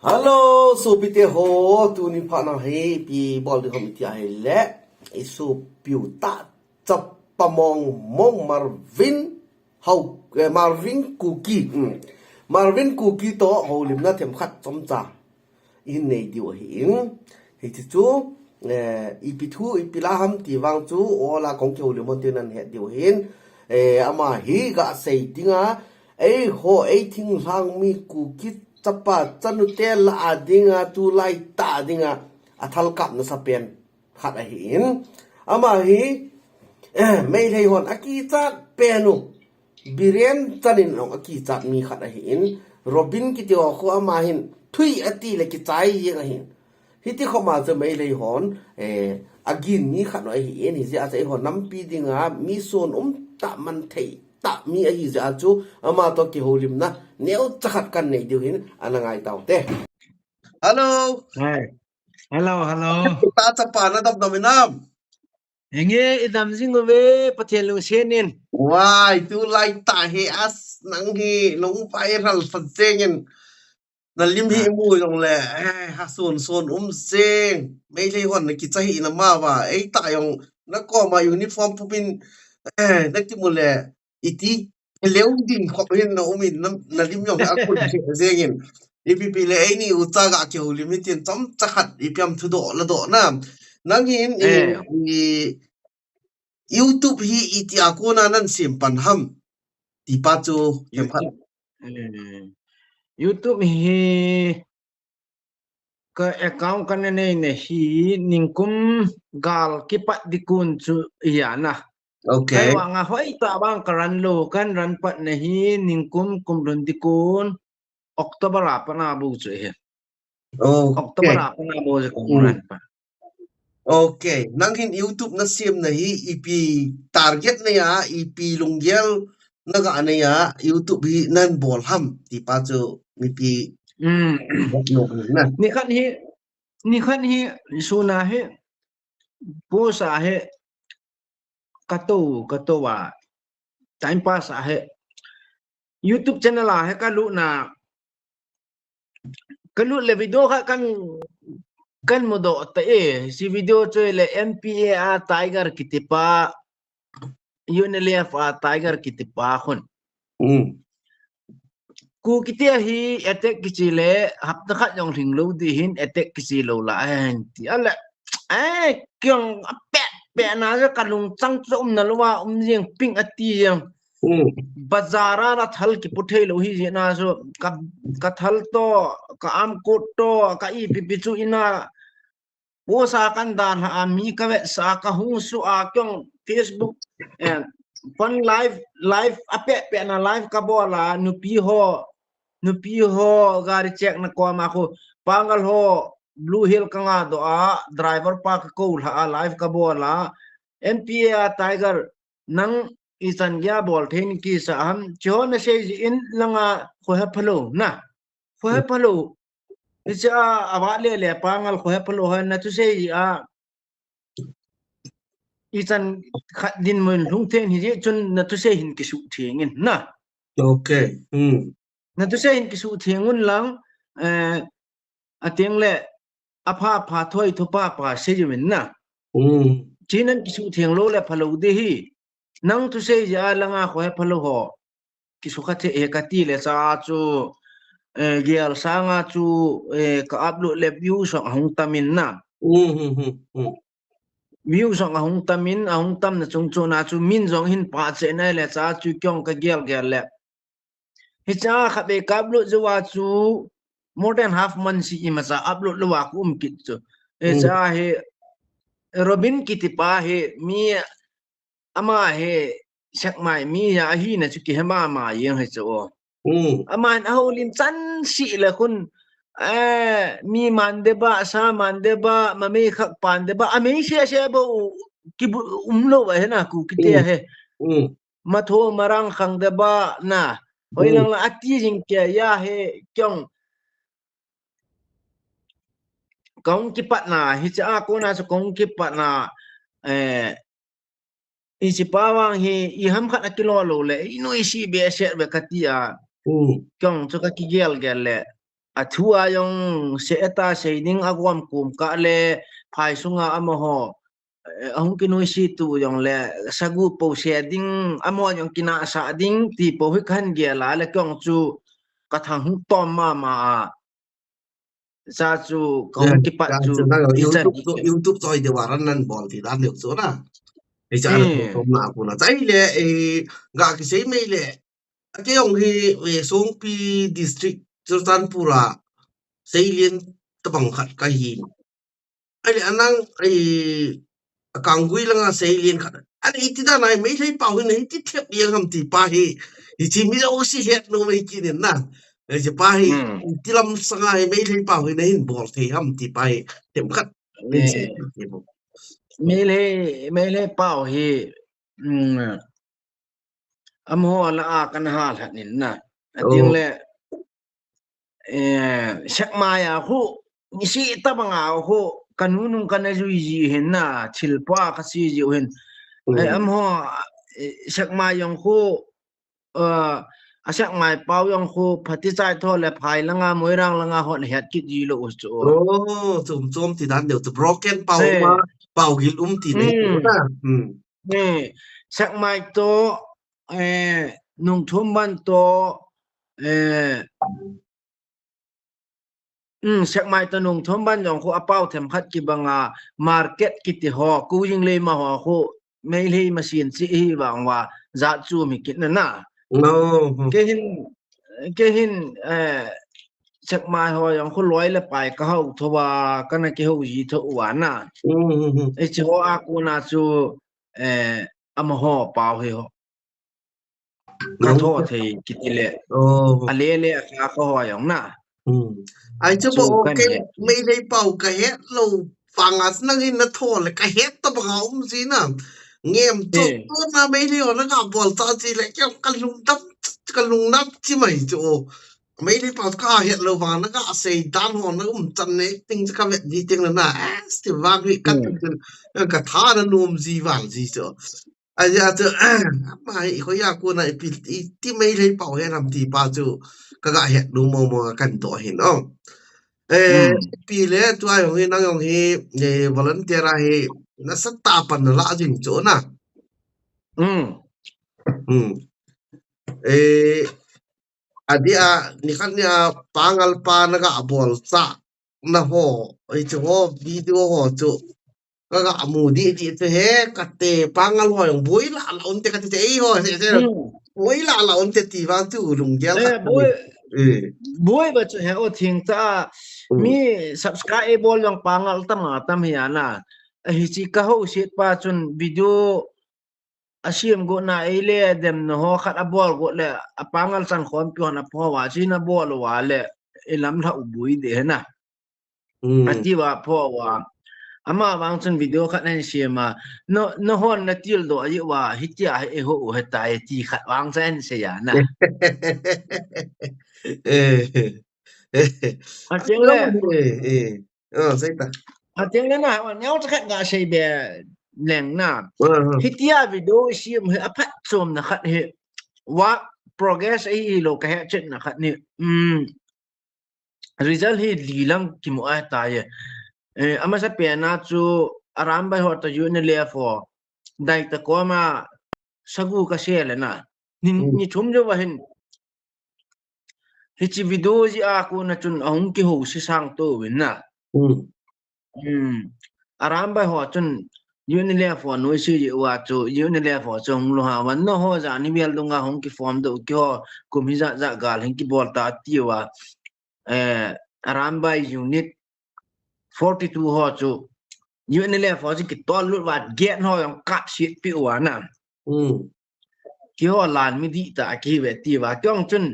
Hello, so pite ho tu ni pa na he pi bol de committee ai le isu piu ta chap pamong mong Marvin hau Marvin Cookie Marvin Cookie to ho lim na them khat chom cha in nei diu hin he chu ipi thu ipi la ham ti wang chu ola kong ke lim mon tin an he diu hin ama hi ga sei tinga ei ho ei thing lang mi Cookie chapa chanu te la adinga tu lai ta adinga athal kap na sapen khat a hin ama hi mei thei hon aki chat penu biren chanin ong aki chat mi khat a hin robin ki tio kho ama hin thui ati le ki chai ye a hin hiti kho ma ze mei lei hon agin mi khat no a hin hi ja chai hon nam pi dinga mi son ta man thei ta mi a hi ja chu ama to ki holim na neo chakhat kan nei diu hin anangai tau te hello Hai. Hello. ta chapa na dam dominam Enge idam zingowe pathian senin. wai tu lai ta he as nang hi nong viral phajengin na lim hi mu yong le ha son seng mei lei hon na ki chai na ma wa ei ta yong na ko ma uniform pupin na ki mu le iti leu din kho hin na umin na lim yong a kun zengin ipp le ai ni u cha ga ke limitin chom chakhat ipyam thu do la do na nang hin YouTube hi iti akuna nan simpan ham ti pa chu YouTube hi ka account kan ne hi ningkum gal kipat dikun chu yana. okay Kai wa nga hoi ta bang karan lo kan ran pat ne hi ningkum kumrun dikun Oktober apa na bu chu he. Oktober okay apa na bu chu kumran pa. okay nanghin YouTube na sim na hi ipi target na ya ipi lunggel na ga na ya YouTube hi nan bol ham ti pa chu mi pi na ni khan hi suna he po sa he kato wa time pass a he YouTube channel a he kalu le video kan modo ta si video choi le MPA a tiger kitipa UNLF a tiger kitipa khon ku kitia hi attack kichile hapta khat yong thing lo di hin attack kichilo la hen ti ala kyong pe na ga kalung chang chom na lwa jeng ping ati yang bazara na thal ki puthei lo hi na so ka thal to ka am ko to ka I pi chu ina po sa kan dan ha mi ka ve sa ka hu su a kyong Facebook and pon live ape pe na live ka bola nu pi ho gari check na ko ma ko pangal ho Blue Hill ka nga do a driver park ko ha live ka bola MPA tiger nang isan ya bol thein ki sa ham cho message in langa ko ha phalo na ko ha phalo isa awale le pangal ko ha phalo ha na tu sei a isan din mun lung ten hi chun na tu sei hin ki su thengin na okay na tu sei hin ki su thengun lang ateng le apha thoi thupa pa se jimin na chinan ki su theng lo le phalo de hi nang tu sei ya langa ko ha phalo ho ki su khathe e ka ti le cha chu gial sanga chu ka upload le view so hong tamin na view so hong tamin hong tam na chung chu na chu min jong hin pa che na le cha chu kyong ka gial le hi cha kha be ka upload wa chu more than half month si ima sa upload lo wa kum kit chu cha he Robin kitipa he mi ama he sak mai mi ya hi na chu ki hema ma yeng he chu aman ahulin chan si la kun mi mande ba sa mande ba mami khak pande ba ami se bo ki umlo ba he na ku kitia he matho marang khang de ba na hoilang la ati jing ke ya he kyong kong ki pat na hi cha ko na so kong ki pat na isi pawang hi I ham khat akilo lo le ino isi be set be katia kyong so ka ki gel le athua yung seeta shading agwam kum ka le phai sunga amaho ahung kinoi si tu yung le sagu po shading amo yung kina sa ding ti po hikhan ge la le kyong chu kathang hung tom ma sa chu kong ki pa chu Cho năng izan YouTube rồi thì bảo rằng bỏ thì đã được số nào thì chả được không nào cũng là tại lẽ gà cái gì mấy lẽ cái ông thì về xuống pi district Sultanpura xây liên tập bằng khát cái gì ai lẽ anh ai càng quý là xây liên khát anh ít tí này mấy thấy bảo cái này ít thiệp điên không thì ba hi thì chỉ mới đâu xí hết nó mấy kia đến nè rồi chỉ ba hi tí lâm sang ai mấy thấy bảo cái này bỏ thì không thì ba hi tiệm khát nên sẽ mele pau hi amho la a kan hal hanin na ading le sakmaya hu nisi tabanga hu kanunung kanaju ji hin na chilpa kasi ji hin amho sakmayong hu asak mai pau yong hu phati chai tho le phai langa moirang langa hot het ki ji lo chu chum thì đã được broken pau mà pau gil thì này na nè sắc mai to nung thum ban to sắc mai to nung thum ban yong khu apau them khat ki banga market ki ti ho ku jing le ma ho khu mai le machine chi hi wang wa za chu mi kit na na ke hin sắc mai ho yong khu loi le pai ka ho thowa kana ki ho ji tho wa na e chi ho a ku na chu amaho pau he ho ka tho thì kitile alele ka ko ho yong na ai chứ bộ cái mấy đây bảo cái hết lâu phẳng à năng in nó thô là cái hết tập hỏng gì nè nghe tốt tốt mà mấy đây nó gặp bỏ ra gì lại cái lùng đắp chứ mày chỗ mấy đây bảo cả hết lâu vàng nó gặp xây đan hòn nó cũng chân đấy tinh cho các việc gì tiếng là nè thì vàng cái cả thà nó nuông gì vàng gì chỗ ai giờ chứ mà có nhà cô này thì mấy đây bảo hết làm thì bao chỗ các gã hết đúng mò cần tội hiện không pi lệ tôi ai hông năng hông hi volunteer hi nó sắp ta pan là ding chỗ na adia ni kan ya pangal pa na ga bol sa na ho chỗ video ho chỗ các gã mu di thế he kate pangal ho yung bui la on te kate ei ho bui la on te ti wang tu lung gel bui ba chu he o thing ta mi subscribe bol yang pangal tam hi ana hi chi ka ho sit pa chun video asim go na ile dem no ho khat abol go le apangal san khom pyon a pho wa chi na bol wa le elam tha ubui de na ati wa pho wa ama wang chun video khat nan siama no hon na til do ai wa hitia e ho he tai ti khat wang chen se ya na tiếng lên tiếng lên nào nhau chắc khát gà xây bè leng na hitia video sim he apat som na khat he wa progress ai lo ka he chen na khat ni result he lilang ki mo ai ta ye ama sa pe na chu aram bai ho ta yu ne le for dai ta ko ma sagu ka se le na ni chum jo wa hin hichi video ji a ko na chun ahung ki ho si sang to win na aram bai ho chun yun le for no si ji wa chu yun le for chong lo ha wan no ho za ni bel dunga hong ki form do ki ho kum hi za gal hin ki bol ta ti wa aram bai unit 42 ho chu yun le for ji ki to lu wa get ho yang ka shit pi wa na ki ho lan mi di ta ki ve ti wa kyong chun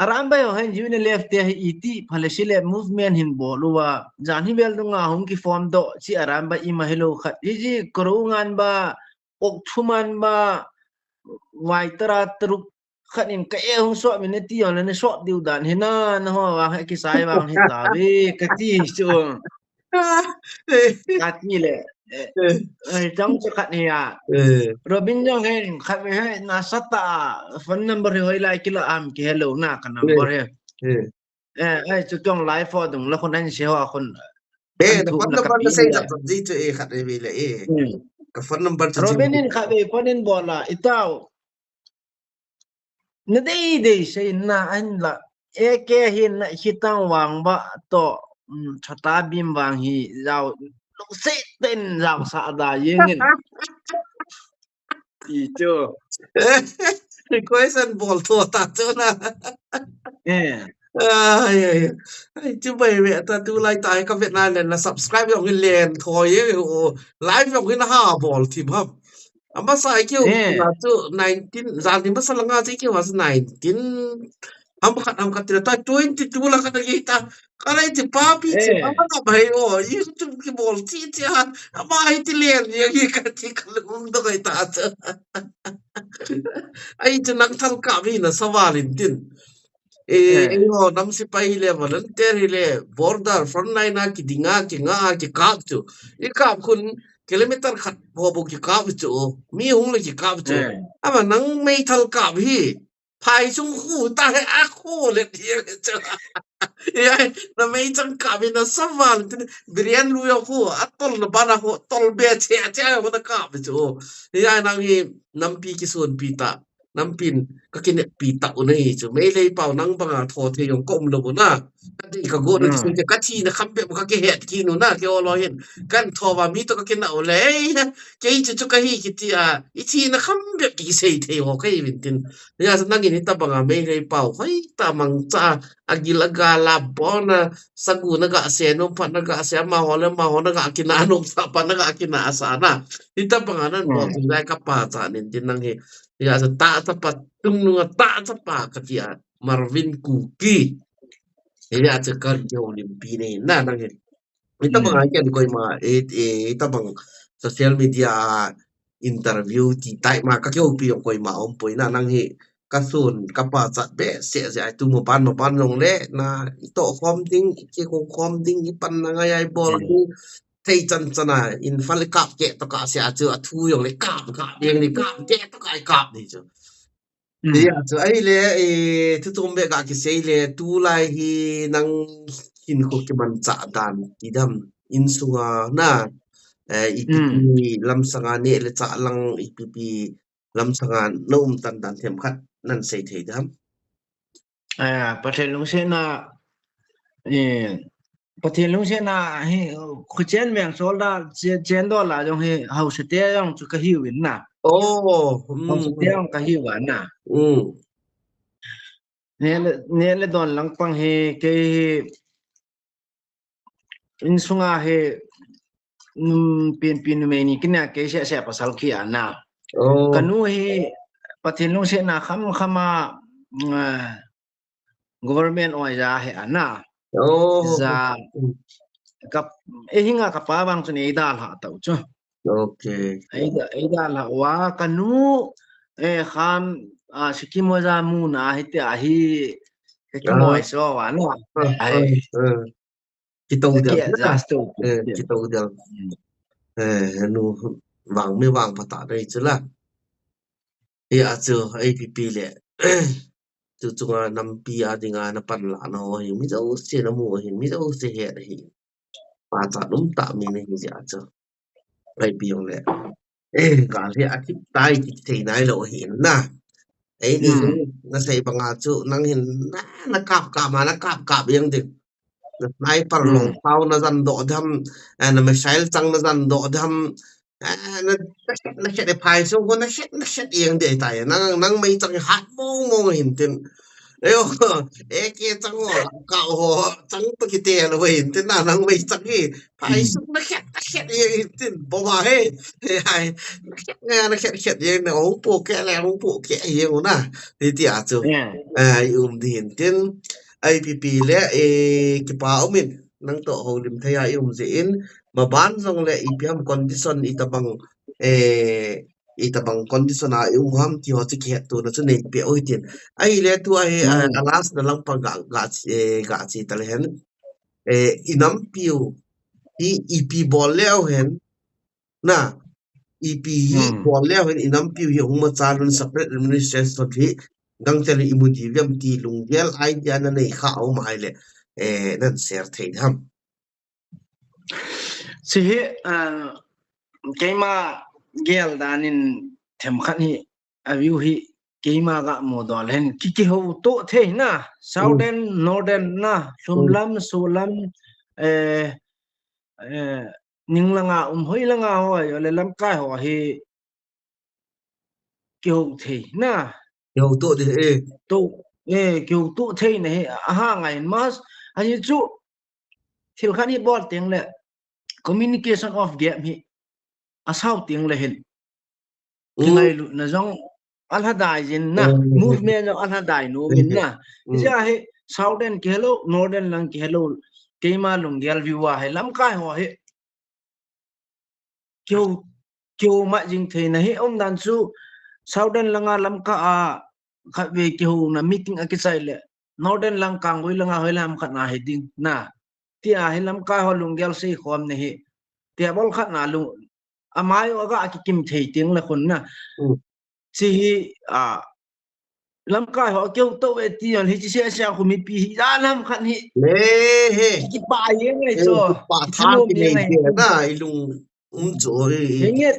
aram bai ho hen yun left te iti phalesile movement hin bo luwa jan hi bel dunga hong ki form do chi aram bai i ma hello khat ji korungan ba ok thuman ba wai tara truk khanin ka e hong so minute yon ne so diu dan hina na ho wa ki sai wa hi ta we ka ti chu ka ti le trong cho khát này à Robin Jong hen khát về hay na sata phone number hồi lại kilo am ki hello na ka number he จุดจงไลฟ์ฟอร์ดงแล้วคนนั้นเชียวคน the ทุบ phone นะกับ number ปี na say เล that ย di to khat vi le ka phone number to โร ji บินินขับไปพอนินบอลละอีเต้านั่นได้ใช่น่าอันละแกเห็นคิดตั้งวางบะโตชะตาบิมวางฮีเราลูกเซเต้นเราสะดายิงอีเจ้า question ball to ta to na ai ai ai chứ bây mẹ ta tu lại tại các Việt Nam này là subscribe vào cái liền thôi ấy live vào cái nó ha ball team hấp amma sai kêu là tu 19 giờ thì mất sao langa chứ kêu là 19 am kat ta 22 lah kata kita karena itu papi sih amma tak baik oh itu ke ball ti amma itu liền ya kita kalau untuk kita ai itu nang thal ka vi na sawalin tin yo nam sipai le volunteer le border front line na ki dinga ki nga ki kap chu I kap kun kilometer khat bo ki kap chu mi hung le ki kap chu ama nang mei thal kap hi phai chung khu ta a khu le dia chu ya na mei chang kap na sawal tin brian lu yo khu atol na bana khu tol be che mo ta kap chu ya nang hi nam pi ki sun pi ta nam pin ka kin pi ta unai chu mei lei pau nang banga tho the yong kom lo na ka di ka go na chu ka chi na kham pe ka ke het ki nu na ke o lo hin kan tho wa mi to ka kin na o le ke chu ka hi ki ti a I chi na kham pe ki sei the ho kai vin tin ya sa nang ni ta banga mei lei pau hai ta mang cha agila ga la bona sagu na ga se no pa na ga se ma ho na ga kin na no sa pa na ga kin na sa na ita banga nan bo chu dai ka pa cha nin tin nang hi ya sa ta pa tung nunga ta pa ka tia Marvin Kuki ya sa kar yo limpi ne na nang ita bang ken ko ma ita bang social media interview ti tai ma ka kyo pi ko ma om poi na nang hi ka sun ka pa cha be se se tu mo pan long le na to khom ding ki ko khom ding I pan na nga ai bol thấy chân chân à in phát lấy cặp kẹt tao cả sẽ chưa thu dùng lấy cặp điên đi cặp kẹt tao cái cặp đi chứ thì à chứ ấy lẽ thứ trong bé cả cái xe lẽ tu lại hi năng hin ko cái bàn chả đàn thì đâm in sunga na IPP lâm sanga nè lẽ chả lăng IPP lâm sanga nôm tan tan thêm khát nên sẽ thấy đâmประเทศลุงเสนาประเทศลุงเสนาเฮ้คุเจนเมียงโซลดาเจนดอลลาร์จงเฮเฮาสเตียงจุกะฮิวินน่ะ ohเฮาสเตียงกะฮิวันน่ะเนี่ยle don lang pang he ke in sunga he pin me ni kina ke se pasal ki ana kanu he pathin lung se na khama government oi ja he ana za kap hinga kapa bang chuni dal ha tau chu okay ai dal ha wa kanu kham sikimo za mu na he te a hi cái mồi so wa no ai kita udah kita udah nu vàng mới vàng phải tại đây chứ là ya chứ APP lệ chứ chúng ta nằm pi à thì ngài nó pan lạ nó hình mấy dấu xe nó mua hình mấy dấu xe hẹn hình và tại đúng tạo mình này gì à chứ lại pi ông lệ cả lệ cái tay cái thế này lộ hình na ấy đi nó xây bằng à chứ năng hình nó cạp mà nó cạp yên thì nai par long pau na zan do dham na missile chang na zan do dham na chet de phai so ko na chet yeng de tai nang mai chang hat mo hin tin eo ke chang ka ho chang pa ki te lo hin tin na nang mai chang hi phai so na chet yeng tin bo ma he ai na chet yeng na ong po ke yeng na ti a chu din tin APP lẽ cái bảo mình năng tổ hồ điểm thay ai dễ mà bán xong lẽ IPM condition itabang condition ai ham thì họ sẽ kẹt tụi nó sẽ nên bị ôi tiền ai lẽ tụi ai alas nó lang pang gạ chỉ ta hen inam piu IP ball leo hen na IP ball leo hen inam piu hi huma cha luôn separate administration thì gang chali imudi vem ti lunggel idea na nei khao mai le nan share thei ham si hi keima gel danin them khat hi aviu hi keima ga model hen ki ho to the na southern northern na sumlam sulam ninglanga hoilanga hoi le lam kai ho hi ki ho the na yo to de to kiểu tụ thế này ha ngày mas anh chú thiếu khá đi bọt tiếng lệ communication of game hi sao tiếng lệ hình thì ngày là giống anh ha đại gì na movement trong anh ha đại nó mình na bây giờ hi southern hello northern lang hello cái mà lùng gel view hay lắm cái họ hi kiểu kiểu mà dinh thế này ông đàn su southern lang lắm cả khát về kiểu na meeting ở cái sai lệ northern lang càng với lang hơi làm khát na heading na tia hay lắm cái họ lùng gel say khom này tia bol khát na lùng amai ở cái kim thầy tiếng làคนna si lắm cái họ kêu tôi về tiền thì chỉ sẽ không biết bị ra lắm khát hi cái bài ấy này cho pa than cái này na ilung rồi nghe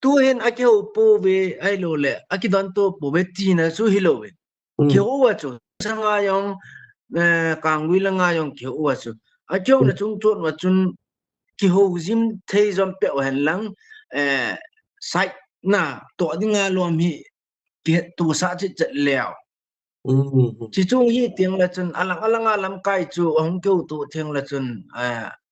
tu hen a kêu po về ai lo lệ a cái đoạn to po về tiền là số hilo về kêu ở chỗ sang ai yong càng quý là ai yong kêu ở chỗ a kêu là chúng chốt mà chúng kêu zim thấy dòng bẹo hành lăng sạch na tổ đi ngay luôn hi kiệt tu sa chỉ chật lèo chỉ chung hi tiếng là chun alang làm cái chu ông kêu tu tiếng là chun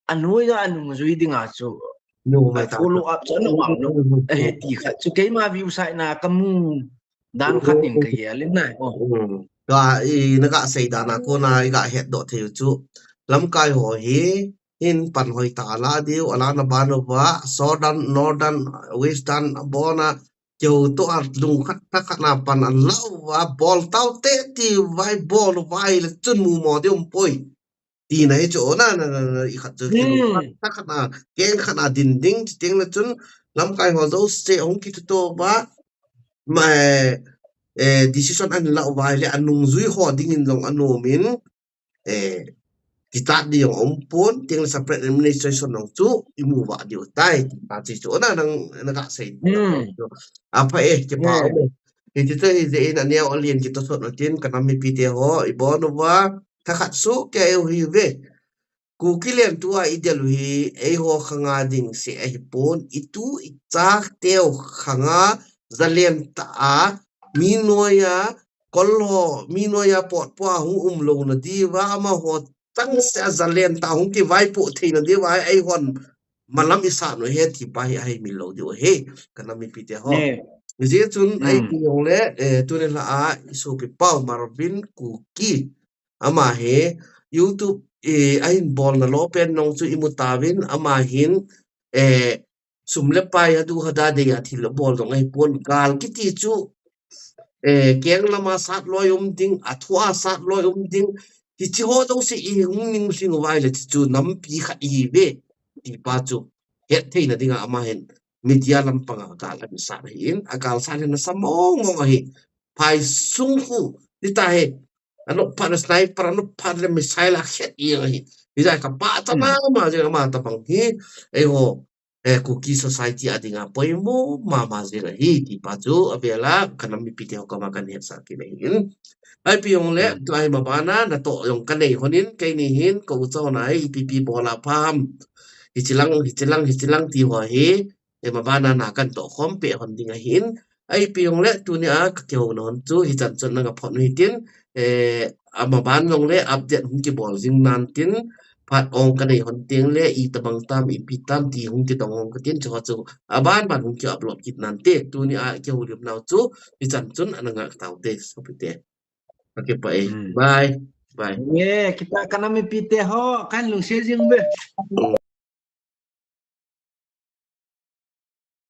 anh nuôi ra anh nuôi đi ngã chu follow up cho nó bằng nó thì khát chu cái mà view sai na cầm dan khát những cái gì lên này ga na ga sei da na ko na ga het do theu chu lam kai ho hi in pan hoi ta la diu ala na ban wa southern northern western bona chiều to lùng khát na pan an lau wa ball tao te ti vai ball vai là chân mù mò đi poi ti này chỗ na i khát chu khát na keng khát na din ding tiếng là chân lam kai ho zo se ong ki to ba mà decision an lau vai le anung zui ho ding in long anu min kita di yang ompon tiếng separate administration nong chu imu wa di utai ta chi chỗ na nang ga sei apa ke pa thì chúng tôi dễ là neo ở liền kita sot tin kana mi pite ho ibon wa khakat su ke hi ve ku kilian tua ideal hi e ho khanga ding se e pon itu ichak teo khanga zalian ta minoya kolho minoya pot pa hu lo na di wa ma ho tăng sẽ zalian ta hung ki vai pu thei na di vai ai hon malam isa no he thi pa hi ai mi lo di he kana mi pite ho ji chun ai pi yong le tu ne la a su pi pau marvin ku ki ama he youtube ai bol na lo pen nong chu imutawin ama hin sumle pai adu hada de ya thil bol dong ai pon gal ki ti chu keng lama sat loyum ding athwa sat loyum ding thì chỉ họ đâu sẽ hung ninh sinh vai là chú nắm bị khát ý về thì ba chú hiện thế là tiếng ama hiện media làm bằng cả là sao hiện agal sao là sao mong hiện phải sung khu đi ta hiện ano para sniper ano para missile là hiện ý hiện bây giờ các bạn ta mà giờ mà ta bằng hi ấy ho cookie society ada nga po mo mama zira hi thì ba chú ở về là cái nắm bị tiêu có mà cái hiện sao cái này ai pi yong le to ai babana na to yong kan nei honin kai ni hin ko cho nai pp bola pham hichilang ti ho hi e babana na kan to khom pe hon ding a hin ai pi yong le tu ni a kyo non chu hi chan chon na phon hi tin amaban yong le update hum ki bol jing nan tin phat ong kan nei hon ting le i tabang tam i pi tam ti hum ki dong ong ka tin cho chu aban ban hum ki upload kit nan te tu ni a kyo lim naw chu hi chan chon ananga taw te so pi te okay, bye. Bye. Yeah, kita akan ambil pite ho kan lu sejeng be.